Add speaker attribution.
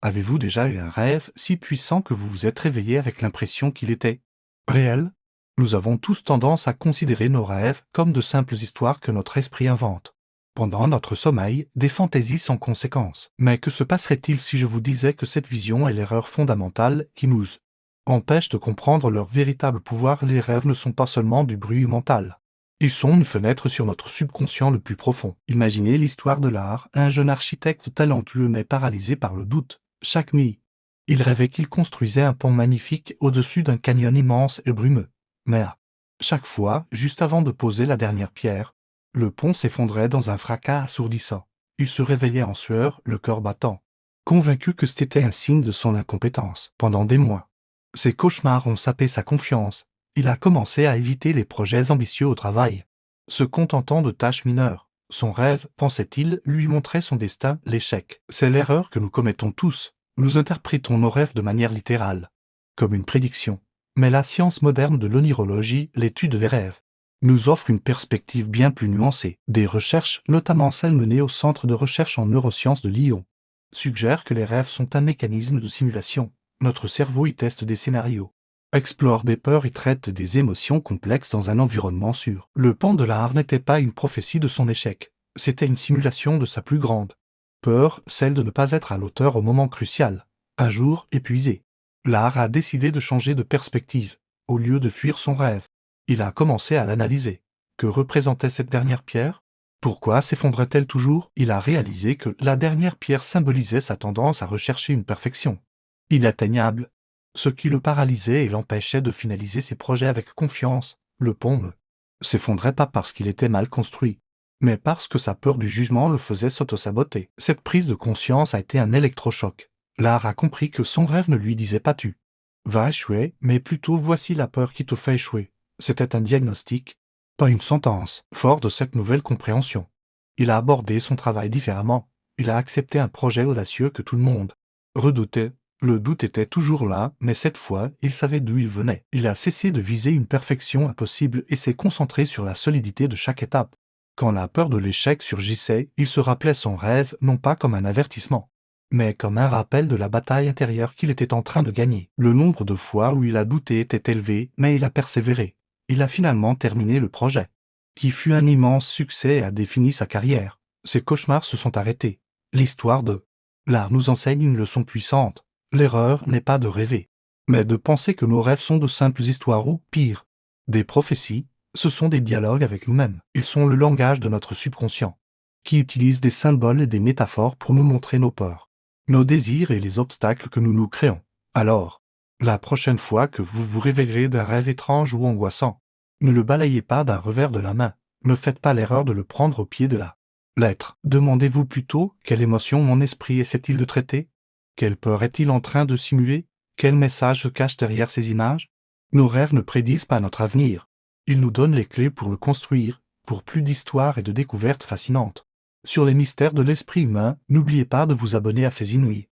Speaker 1: Avez-vous déjà eu un rêve si puissant que vous vous êtes réveillé avec l'impression qu'il était réel? Nous avons tous tendance à considérer nos rêves comme de simples histoires que notre esprit invente. Pendant notre sommeil, des fantaisies sans conséquence. Mais que se passerait-il si je vous disais que cette vision est l'erreur fondamentale qui nous empêche de comprendre leur véritable pouvoir? Les rêves ne sont pas seulement du bruit mental. Ils sont une fenêtre sur notre subconscient le plus profond. Imaginez l'histoire de l'art, un jeune architecte talentueux mais paralysé par le doute. Chaque nuit, il rêvait qu'il construisait un pont magnifique au-dessus d'un canyon immense et brumeux. Mais à chaque fois, juste avant de poser la dernière pierre, le pont s'effondrait dans un fracas assourdissant. Il se réveillait en sueur, le cœur battant, convaincu que c'était un signe de son incompétence. Pendant des mois, ses cauchemars ont sapé sa confiance. Il a commencé à éviter les projets ambitieux au travail, se contentant de tâches mineures. Son rêve, pensait-il, lui montrait son destin, l'échec. C'est l'erreur que nous commettons tous. Nous interprétons nos rêves de manière littérale, comme une prédiction. Mais la science moderne de l'onirologie, l'étude des rêves, nous offre une perspective bien plus nuancée. Des recherches, notamment celles menées au Centre de recherche en neurosciences de Lyon, suggèrent que les rêves sont un mécanisme de simulation. Notre cerveau y teste des scénarios, explore des peurs et traite des émotions complexes dans un environnement sûr. Le pan de l'art n'était pas une prophétie de son échec, c'était une simulation de sa plus grande peur, celle de ne pas être à l'auteur au moment crucial. Un jour, épuisé, l'art a décidé de changer de perspective. Au lieu de fuir son rêve, il a commencé à l'analyser. Que représentait cette dernière pierre? Pourquoi s'effondrait-elle toujours? Il a réalisé que la dernière pierre symbolisait sa tendance à rechercher une perfection inatteignable, ce qui le paralysait et l'empêchait de finaliser ses projets avec confiance. Le pont ne s'effondrait pas parce qu'il était mal construit, mais parce que sa peur du jugement le faisait s'auto-saboter. Cette prise de conscience a été un électrochoc. L'art a compris que son rêve ne lui disait pas tu vas échouer, mais plutôt voici la peur qui te fait échouer. C'était un diagnostic, pas une sentence. Fort de cette nouvelle compréhension, il a abordé son travail différemment. Il a accepté un projet audacieux que tout le monde redoutait. Le doute était toujours là, mais cette fois, il savait d'où il venait. Il a cessé de viser une perfection impossible et s'est concentré sur la solidité de chaque étape. Quand la peur de l'échec surgissait, il se rappelait son rêve non pas comme un avertissement, mais comme un rappel de la bataille intérieure qu'il était en train de gagner. Le nombre de fois où il a douté était élevé, mais il a persévéré. Il a finalement terminé le projet, qui fut un immense succès et a défini sa carrière. Ses cauchemars se sont arrêtés. L'histoire de l'art nous enseigne une leçon puissante. L'erreur n'est pas de rêver, mais de penser que nos rêves sont de simples histoires ou, pire, des prophéties. Ce sont des dialogues avec nous-mêmes. Ils sont le langage de notre subconscient, qui utilise des symboles et des métaphores pour nous montrer nos peurs, nos désirs et les obstacles que nous nous créons. Alors, la prochaine fois que vous vous réveillerez d'un rêve étrange ou angoissant, ne le balayez pas d'un revers de la main. Ne faites pas l'erreur de le prendre au pied de la lettre. Demandez-vous plutôt quelle émotion mon esprit essaie-t-il de traiter? Quelle peur est-il en train de simuler? Quel message se cache derrière ces images? Nos rêves ne prédisent pas notre avenir. Ils nous donnent les clés pour le construire, pour plus d'histoires et de découvertes fascinantes. Sur les mystères de l'esprit humain, n'oubliez pas de vous abonner à Faits Inouïs.